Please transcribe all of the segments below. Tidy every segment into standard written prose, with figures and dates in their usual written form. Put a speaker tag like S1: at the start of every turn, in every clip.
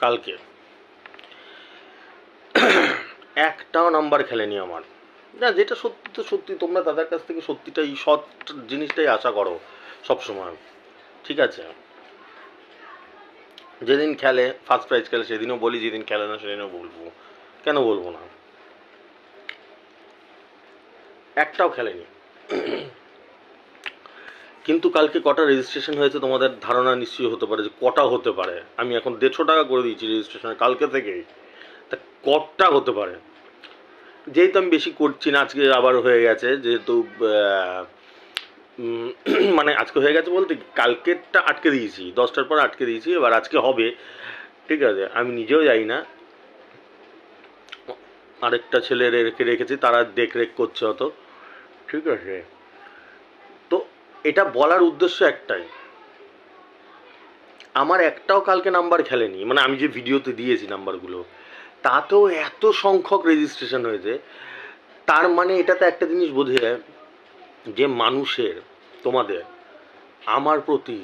S1: কালকে একটাও নাম্বার খেলেনি আমার। না, যেটা সত্যি তো সত্যি, তোমরা দাদার কাছ থেকে সত্যিটাই সৎ জিনিসটাই আশা করো সবসময়, ঠিক আছে? যেদিন খেলে ফার্স্ট প্রাইজ খেলে সেদিনও বলি, যেদিন খেলে না সেদিনও বলবো, কেন বলবো না? একটাও খেলেনি। কিন্তু কালকে কটা রেজিস্ট্রেশন হয়েছে তোমাদের ধারণা নিশ্চয়ই হতে পারে যে কটা হতে পারে। আমি এখন 150 টাকা করে দিয়েছি রেজিস্ট্রেশনে কালকে থেকেই, তা কটা হতে পারে? যেহেতু আমি বেশি করছি না, আজকে আবার হয়ে গেছে, যেহেতু মানে আজকে হয়ে গেছে বলতে কালকেরটা আটকে দিয়েছি, 10টার পর আটকে দিয়েছি, এবার আজকে হবে, ঠিক আছে? আমি নিজেও যাই না, আরেকটা ছেলে রেখেছি, তারা দেখরেখ করছে অত, ঠিক আছে? তো এটা বলার উদ্দেশ্য একটাই, আমার একটাও কালকে নাম্বার খেলেনি, মানে আমি যে ভিডিওতে দিয়েছি নাম্বারগুলো, তাতেও এত সংখ্যক রেজিস্ট্রেশন হয়েছে। তার মানে এটাতে একটা জিনিস বোঝে যে মানুষের, তোমাদের আমার প্রতি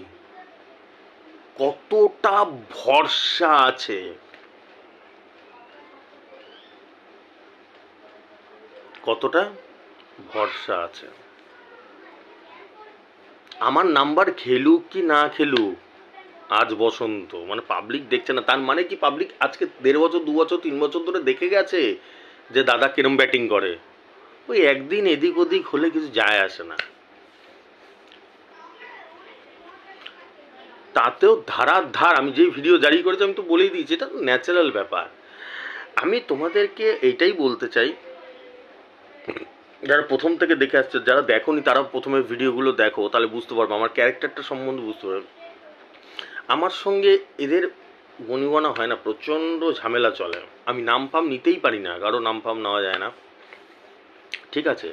S1: কতটা ভরসা আছে, কতটা ভরসা আছে। আমার নাম্বার খেলুক কি না খেলুক, আজ বসন্ত মানে পাবলিক দেখছে না, তার মানে কি পাবলিক আজকে 1.5 বছর 2 বছর 3 বছর ধরে দেখে গেছে যে দাদা কিরম ব্যাটিং করে। ওই একদিন এদিক ওদিক হলে কিছু যায় আসে না, তাতেও ধারার ধার। আমি যেই ভিডিও জারি করেছি আমি তো বলেই দিয়েছি, এটা তো ন্যাচারাল ব্যাপার। আমি তোমাদেরকে এইটাই বলতে চাই, যারা প্রথম থেকে দেখে আসছে, যারা দেখোনি তারা প্রথমে ভিডিওগুলো দেখো, তাহলে বুঝতে পারবো আমার ক্যারেক্টারটা সম্বন্ধে, বুঝতে পারবে। আমার সঙ্গে এদের বনিবনা হয় না, প্রচণ্ড ঝামেলা চলে। আমি নাম ফাম নিতেই পারি না, কারো নাম ফাম নেওয়া যায় না, ঠিক আছে?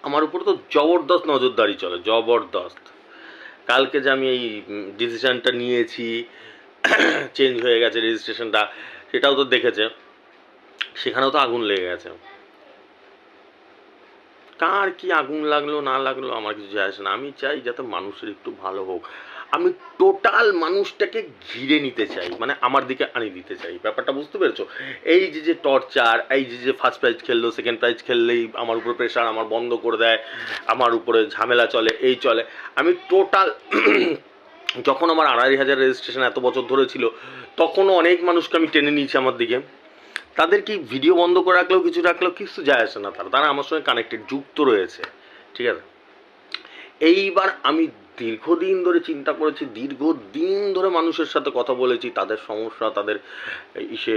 S1: আমার উপর তো জবরদস্ত নজরদারি চলে, জবরদস্ত। কালকে যে আমি এই ডিসিশানটা নিয়েছি, চেঞ্জ হয়ে গেছে রেজিস্ট্রেশনটা, সেটাও তো দেখেছে, সেখানেও তো আগুন লেগে গেছে। কার কি আগুন লাগলো না লাগলো আমার কিছু যায় আসে না, আমি চাই যাতে মানুষের একটু ভালো হোক। আমি টোটাল মানুষটাকে ঘিরে নিতে চাই, মানে আমার দিকে আনিয়ে দিতে চাই, ব্যাপারটা বুঝতে পেরেছো? এই যে যে টর্চার, এই যে যে ফার্স্ট প্রাইজ খেললো, সেকেন্ড প্রাইজ খেললেই আমার উপরে প্রেশার, আমার বন্ধ করে দেয়, আমার উপরে ঝামেলা চলে, এই চলে, আমি টোটাল যখন আমার 2,500 রেজিস্ট্রেশন এত বছর ধরে ছিল, তখনও অনেক মানুষকে আমি টেনে নিয়েছি আমার দিকে। তাদের কি ভিডিও বন্ধ করে রাখলেও কিছু রাখলেও কিছু যায় আসে না, তারা আমার সঙ্গে কানেক্টেড, যুক্ত রয়েছে, ঠিক আছে? এইবার আমি দীর্ঘদিন ধরে চিন্তা করেছি, দীর্ঘদিন ধরে মানুষের সাথে কথা বলেছি, তাদের সমস্যা, তাদের ইসে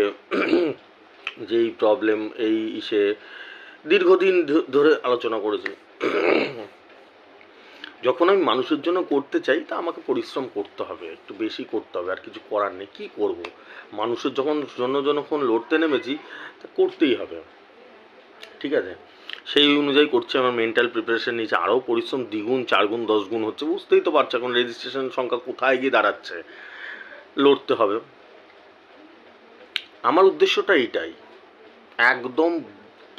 S1: যেই প্রবলেম, এই ইসে দীর্ঘদিন ধরে আলোচনা করেছি। যখন আমি মানুষের জন্য করতে চাই, তা আমাকে পরিশ্রম করতে হবে, একটু বেশি করতে হবে, আর কিছু করার নেই, কী করব? মানুষের যখন লড়তে নেমেছি, তা করতেই হবে, ঠিক আছে? সেই অনুযায়ী করছি, আমার মেন্টাল প্রিপারেশন নিয়েছে, আরও পরিশ্রম দ্বিগুণ 4 গুণ 10 গুণ হচ্ছে, বুঝতেই তো পারছো এখন রেজিস্ট্রেশন সংখ্যা কোথায় গিয়ে দাঁড়াচ্ছে। লড়তে হবে, আমার উদ্দেশ্যটা এইটাই, একদম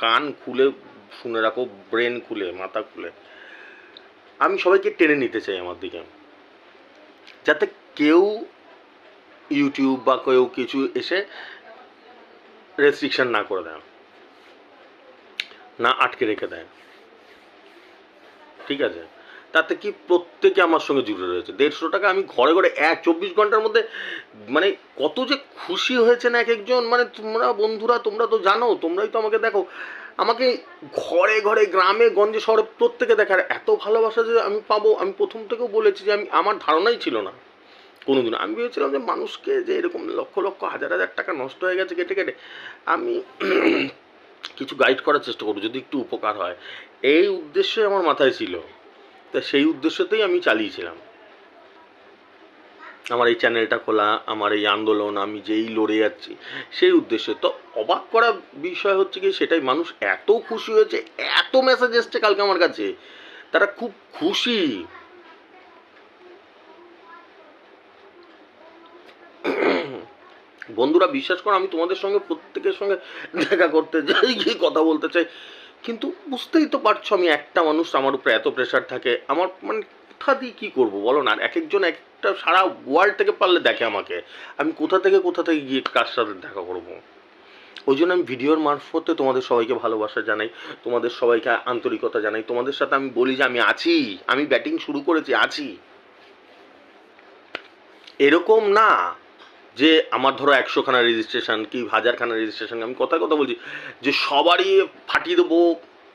S1: কান খুলে শুনে রাখো, ব্রেন খুলে, মাথা খুলে, আমি সবাইকে টেনে নিতে চাই আমার দিকে, যাতে কেউ ইউটিউব বা কেউ কিছু এসে রেস্ট্রিকশন না করে দেয়, না আটকে রেখে দেয়, ঠিক আছে? তাতে কি প্রত্যেকে আমার সঙ্গে জুড়ে রয়েছে। 150 টাকা আমি ঘরে ঘরে 24 ঘন্টার মধ্যে, মানে কত যে খুশি হয়েছে না এক একজন, মানে তোমরা বন্ধুরা তোমরা তো জানো, তোমরাই তো আমাকে দেখো, আমাকে ঘরে ঘরে গ্রামে গঞ্জে শহরে প্রত্যেকে দেখার এত ভালোবাসা যে আমি পাবো, আমি প্রথম থেকেও বলেছি যে আমি, আমার ধারণাই ছিল না কোনোদিন। আমি ভেবেছিলাম যে মানুষকে যে এরকম লক্ষ লক্ষ হাজার হাজার টাকা নষ্ট হয়ে গেছে কেটে কেটে, আমি কিছু গাইড করার চেষ্টা করবো, যদি একটু উপকার হয়, এই উদ্দেশ্যই আমার মাথায় ছিল। তা সেই উদ্দেশ্যতেই আমি চালিয়েছিলাম আমার এই চ্যানেলটা খোলা, আমার এই আন্দোলন, আমি যেই লড়ে যাচ্ছি সেই উদ্দেশ্যে। তো অবাক করা বিষয় হচ্ছে কি, সেটাই, মানুষ এত খুশি হয়েছে, এত মেসেজ এসছে কালকে আমার কাছে, তারা খুব খুশি। বন্ধুরা বিশ্বাস করো, আমি তোমাদের সঙ্গে প্রত্যেকের সঙ্গে দেখা করতে যাই, গিয়ে কথা বলতে চাই, কিন্তু বুঝতেই তো পারছো আমি একটা মানুষ, আমার উপরে এত প্রেশার থাকে, আমার মানে কোথা দিয়ে কী করবো বলো না? আর এক একজন একটা সারা ওয়ার্ল্ড থেকে পারলে দেখে আমাকে, আমি কোথা থেকে গিয়ে কার সাথে দেখা করবো? ওই জন্য আমি ভিডিওর মারফতে তোমাদের সবাইকে ভালোবাসা জানাই, তোমাদের সবাইকে আন্তরিকতা জানাই, তোমাদের সাথে আমি বলি যে আমি আছি, আমি ব্যাটিং শুরু করেছি, আছি। এরকম না যে আমার ধরো 100খানা রেজিস্ট্রেশন কি 1000খানা রেজিস্ট্রেশন, আমি কথা বলছি যে সবারই ফাটিয়ে দেবো,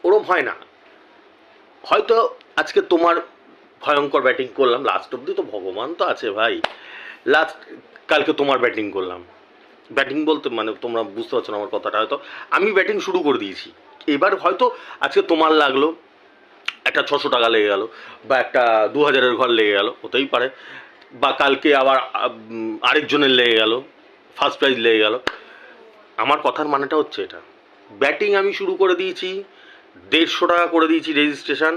S1: ওরম হয় না। হয়তো আজকে তোমার ভয়ঙ্কর ব্যাটিং করলাম, লাস্ট অব্দি তো ভগবান তো আছে ভাই, কালকে তোমার ব্যাটিং করলাম, ব্যাটিং বলতে মানে তোমরা বুঝতে পারছো না আমার কথাটা, হয়তো আমি ব্যাটিং শুরু করে দিয়েছি, এবার হয়তো আজকে তোমার লাগলো একটা 600 টাকা লেগে গেল, বা একটা 2000-এর ঘর লেগে গেল, হতেই পারে, বা কালকে আবার আরেকজনের লেগে গেল, ফার্স্ট প্রাইজ লেগে গেল। আমার কথার মানেটা হচ্ছে এটা, ব্যাটিং আমি শুরু করে দিয়েছি, 150 টাকা করে দিয়েছি রেজিস্ট্রেশন,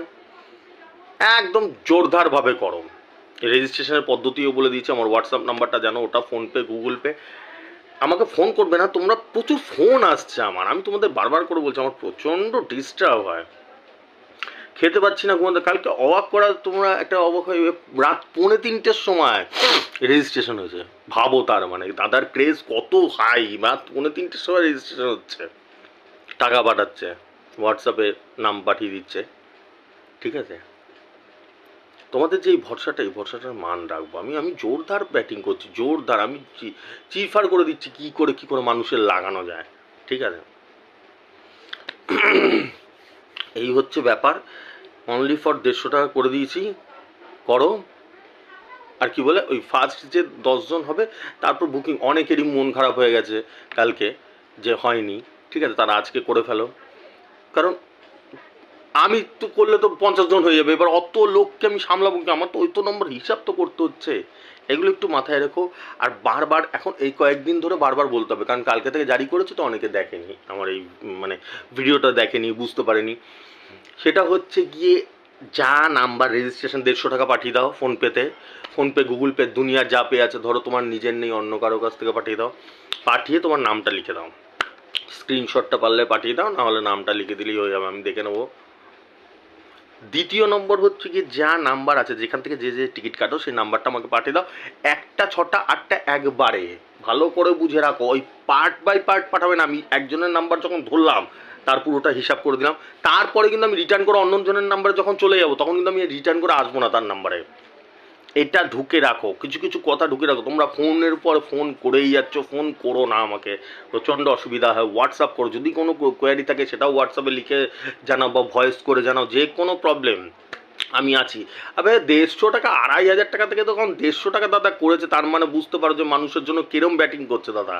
S1: একদম জোরদারভাবে করো। রেজিস্ট্রেশনের পদ্ধতিও বলে দিয়েছি, আমার হোয়াটসঅ্যাপ নাম্বারটা জানো, ওটা ফোনপে গুগল পে, আমাকে ফোন করবে না তোমরা, প্রচুর ফোন আসছে আমার, আমি তোমাদের বারবার করে বলছি আমার প্রচণ্ড ডিস্টার্ব হয়, খেতে পাচ্ছি না, ঘুমাতে, কালকে অবাক করা তোমরা একটা অবাক হয়ে, রাত 2:45-র সময় রেজিস্ট্রেশন হয়েছে, ভাবো তার মানে দাদার ক্রেজ কত হাই, রাত 2:45-র সময় রেজিস্ট্রেশন হচ্ছে, টাকা পাঠাচ্ছে, হোয়াটসঅ্যাপে নাম পাঠিয়ে দিচ্ছে, ঠিক আছে? তোমাদের যে এই ভরসাটা, এই ভরসাটার মান রাখবো আমি, আমি জোরদার ব্যাটিং করছি, জোরদার, আমি চিরফার করে দিচ্ছি কি করে মানুষের লাগানো যায়, ঠিক আছে? এই হচ্ছে ব্যাপার, অনলি ফর 150 টাকা করে দিয়েছি, করো। আর কি বলে, ওই ফার্স্ট যে 10 জন হবে তারপর বুকিং, অনেকেরই মন খারাপ হয়ে গেছে কালকে যে হয়নি, ঠিক আছে, তারা আজকে করে ফেলো, কারণ আমি তো করলে তো 50 জন হয়ে যাবে, এবার অত লোককে আমি সামলাবো কি, আমার তো ওই তো নম্বর হিসাব তো করতে হচ্ছে, এগুলো একটু মাথায় রেখো। আর বারবার এখন এই কয়েকদিন ধরে বারবার বলতে হবে, কারণ কালকে থেকে জারি করেছে তো অনেকে দেখেনি আমার এই মানে ভিডিওটা, দেখেনি, বুঝতে পারেনি, সেটা হচ্ছে গিয়ে যা নাম্বার রেজিস্ট্রেশন 150 টাকা পাঠিয়ে দাও ফোনপেতে, ফোনপে গুগল পে দুনিয়ার যা পে আছে, ধরো তোমার নিজের নেই অন্য কারো কাছ থেকে পাঠিয়ে দাও, পাঠিয়ে তোমার নামটা লিখে দাও, স্ক্রিনশটটা পারলে পাঠিয়ে দাও, নাহলে নামটা লিখে দিলেই হয়ে যাবে, আমি দেখে নেবো। দ্বিতীয় নম্বর হচ্ছে কি, যা নাম্বার আছে যেখান থেকে যে টিকিট কাটো সেই নাম্বারটা আমাকে পাঠিয়ে দাও, 1টা 6টা 8টা একবারে, ভালো করে বুঝে রাখো, ওই পার্ট বাই পার্ট পাঠাবে না, আমি একজনের নাম্বার যখন ধরলাম তার পুরোটা হিসাব করে দিলাম, তারপরে কিন্তু আমি রিটার্ন করে অন্যজনের নাম্বারে যখন চলে যাবো তখন কিন্তু আমি রিটার্ন করে আসবো না তার নাম্বারে, এটা ঢুকে রাখো, কিছু কিছু কথা ঢুকে রাখো, তোমরা ফোনের পর ফোন করেই যাচ্ছ, ফোন করো না, আমাকে প্রচণ্ড অসুবিধা হয়, হোয়াটসঅ্যাপ করো, যদি কোনো কোয়ারি থাকে সেটাও হোয়াটসঅ্যাপে লিখে জানাও বা ভয়েস করে জানাও, যে কোনো প্রবলেম আমি আছি। আবে 150 টাকা 2500 টাকা থেকে তখন 150 টাকা দাদা করেছে, তার মানে বুঝতে পারো যে মানুষের জন্য কিরম ব্যাটিং করছে দাদা,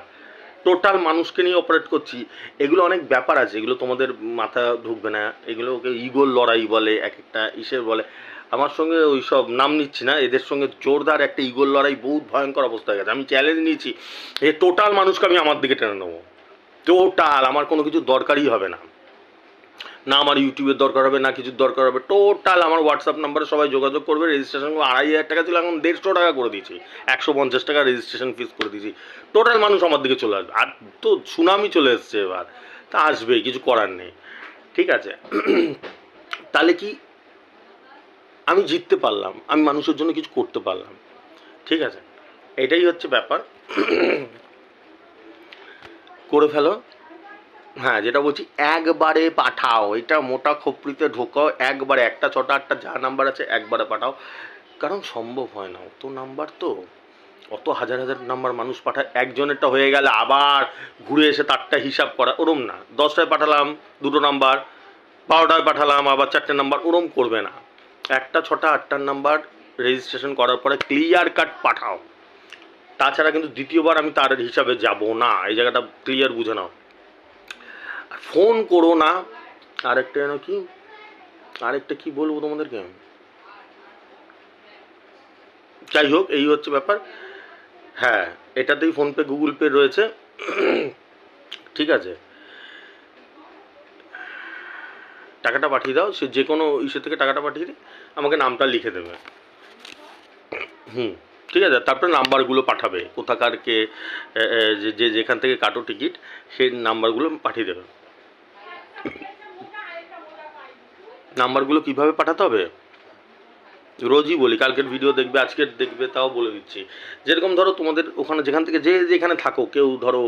S1: টোটাল মানুষকে নিয়ে অপারেট করছি, এগুলো অনেক ব্যাপার আছে, এগুলো তোমাদের মাথা ঢুকবে না, এগুলোকে ইগোর লড়াই বলে, এক একটা ইসের বলে, আমার সঙ্গে ওই সব নাম নিচ্ছি না, এদের সঙ্গে জোরদার একটা ইগোর লড়াই, বহুত ভয়ঙ্কর অবস্থা হয়ে গেছে, আমি চ্যালেঞ্জ নিয়েছি, এ টোটাল মানুষকে আমি আমার দিকে টেনে নেবো, টোটাল, আমার কোনো কিছু দরকারই হবে না, না আমার ইউটিউবের দরকার হবে, না কিছুর দরকার হবে, টোটাল আমার হোয়াটসঅ্যাপ নাম্বারে সবাই যোগাযোগ করবে, রেজিস্ট্রেশন 2500 টাকা ছিল, এখন 150 টাকা করে দিয়েছি, 150 টাকা রেজিস্ট্রেশন ফিস করে দিয়েছি, টোটাল মানুষ আমার দিকে চলে আসবে, আর তো সুনামি চলে এসছে এবার, তা আসবেই, কিছু করার নেই, ঠিক আছে? তাহলে কি আমি জিততে পারলাম, আমি মানুষের জন্য কিছু করতে পারলাম, ঠিক আছে? এটাই হচ্ছে ব্যাপার, করে ফেলো। হ্যাঁ, যেটা বলছি একবারে পাঠাও, এটা মোটা খোপড়িতে ঢোকাও, একবারে 1টা 6টা 8টা যা নাম্বার আছে একবারে পাঠাও, কারণ সম্ভব হয় না, অত নাম্বার তো, অত হাজার হাজার নাম্বার মানুষ পাঠায়, একজনেরটা হয়ে গেলে আবার ঘুরে এসে তারটা হিসাব করা, ওরম না, 10টায় পাঠালাম 2টো নাম্বার, 12টায় পাঠালাম আবার 4টে নাম্বার, ওরম করবে না, 1টা 6টা 8টার নাম্বার রেজিস্ট্রেশন করার পরে ক্লিয়ার কাট পাঠাও, তাছাড়া কিন্তু দ্বিতীয়বার আমি তার হিসাবে যাব না, এই জায়গাটা ক্লিয়ার বুঝে নাও, ফোন করো না। আরেকটা যেন কি, আরেকটা কি বলবো তোমাদেরকে, যাই হোক, এই হচ্ছে ব্যাপার। হ্যাঁ, এটাতেই ফোনপে গুগল পে রয়েছে, ঠিক আছে? টাকাটা পাঠিয়ে দাও, সে যে কোনো ইস্যু থেকে টাকাটা পাঠিয়ে দিই, আমাকে নামটা লিখে দেবে, হুম, ঠিক আছে, তারপরে নাম্বারগুলো পাঠাবে, কোথাকার কে, যে যেখান থেকে কাটো টিকিট সেই নাম্বারগুলো পাঠিয়ে দেবে। নাম্বারগুলো কিভাবে পাঠাতে হবে, রোজই বলি, কালকের ভিডিও দেখবে, আজকের দেখবে, তাও বলে দিচ্ছি। যেরকম ধরো তোমাদের ওখানে যেখান থেকে যে যেখানে থাকো, কেউ ধরো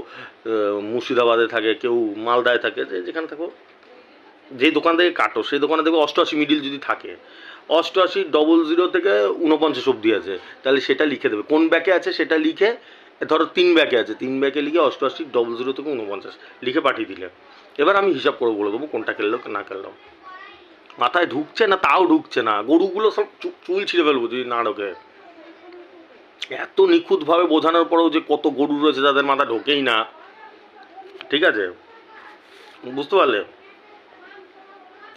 S1: মুর্শিদাবাদে থাকে, কেউ মালদায় থাকে, যে যেখানে থাকো, যে দোকান থেকে কাটো সেই দোকানে দেখবে 88 মিডিল যদি থাকে, 8800 থেকে 49 অব্দি আছে, তাহলে সেটা লিখে দেবে। কোন ব্যাকে আছে সেটা লিখে, ধরো 3 ব্যাকে আছে, 3 ব্যাকে লিখে 8800 থেকে 49 লিখে পাঠিয়ে দিলে, এবার আমি হিসাব করে বলে দেবো কোনটা খেললো না খেললো। মাথায় ঢুকছে না, তাও ঢুকছে না, গরুগুলো সব চুল ছিঁড়ে ফেলবো যদি না ঢোকে। এত নিখুঁতভাবে বোঝানোর পরেও যে কত গরু রয়েছে যাদের মাথা ঢোকেই না, ঠিক আছে, বুঝতে পারলে?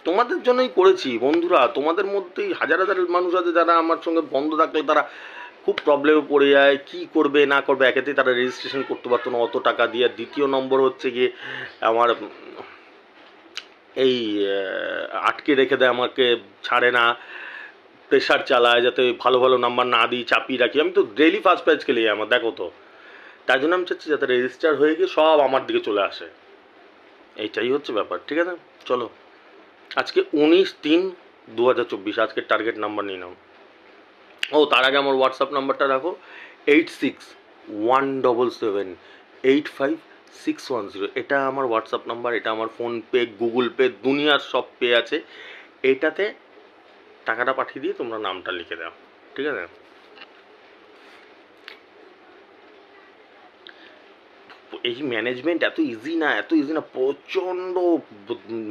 S1: তোমাদের জন্যই করেছি বন্ধুরা, তোমাদের মধ্যেই হাজার হাজার মানুষ আছে যারা আমার সঙ্গে বন্ধ থাকলে তারা খুব প্রবলেমে পড়ে যায়, কি করবে না করবে। একেতেই তারা রেজিস্ট্রেশন করতে পারতো না অত টাকা দিয়ে, দ্বিতীয় নম্বর হচ্ছে গিয়ে আমার এই আটকে রেখে দেয়, আমাকে ছাড়ে না, প্রেশার চালায় যাতে ভালো ভালো নাম্বার না দিই, চাপিয়ে রাখি। আমি তো ডেইলি ফার্স্ট প্রাইজ খেলি আমার, দেখো তো। তাই জন্য আমি চাচ্ছি যাতে রেজিস্টার হয়ে গিয়ে সব আমার দিকে চলে আসে, এইটাই হচ্ছে ব্যাপার, ঠিক আছে? চলো, আজকে 19/3/2024, আজকের টার্গেট নাম্বার নিয়ে নাও। ও তার আগে আমার হোয়াটসঅ্যাপ নাম্বারটা রাখো, 8617785610। এটা আমার হোয়াটসঅ্যাপ নাম্বার, এটা আমার ফোনপে, গুগল পে, দুনিয়ার সব পে আছে। এটাতে টাকাটা পাঠিয়ে দিয়ে তোমরা নামটা লিখে দাও, ঠিক আছে? এই ম্যানেজমেন্ট এত ইজি না, এত ইজি না, প্রচণ্ড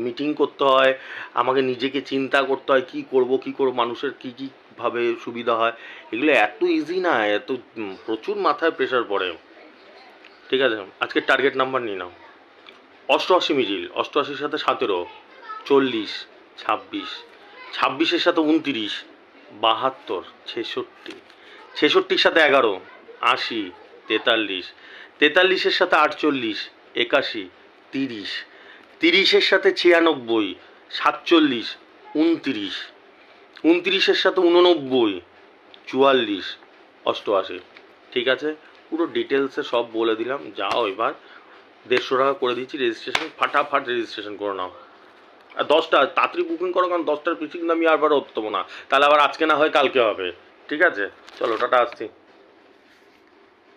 S1: মিটিং করতে হয়, আমাকে নিজেকে চিন্তা করতে হয় কী করব কী করব, মানুষের কী কী ভাবে সুবিধা হয়, এগুলো এত ইজি না, এত প্রচুর মাথায় প্রেশার পড়ে, ঠিক আছে? আজকে টার্গেট নাম্বার নিয়ে নাও, 88 মিডিল, 88-র সাথে 17, 40, 26, 26-এর সাথে 29, 72, 66, 66-র সাথে 11, 80, 43, 43-এর সাথে 48, 81, 30, 30-এর সাথে 96, 47, 29, 29-এর সাথে 89, 44, 88, ঠিক আছে? পুরো ডিটেলসে সব বলে দিলাম, যাও এবার। 150 টাকা করে দিচ্ছি রেজিস্ট্রেশন, ফাটাফাট রেজিস্ট্রেশন করে নাও। আর 10টা তাড়াতাড়ি বুকিং করো, কারণ 10টার পিছিয়ে কিন্তু আমি আরবার হতে দেবো না, তাহলে আবার আজকে না হয় কালকে হবে, ঠিক আছে? চলো, টাটা, আসছি।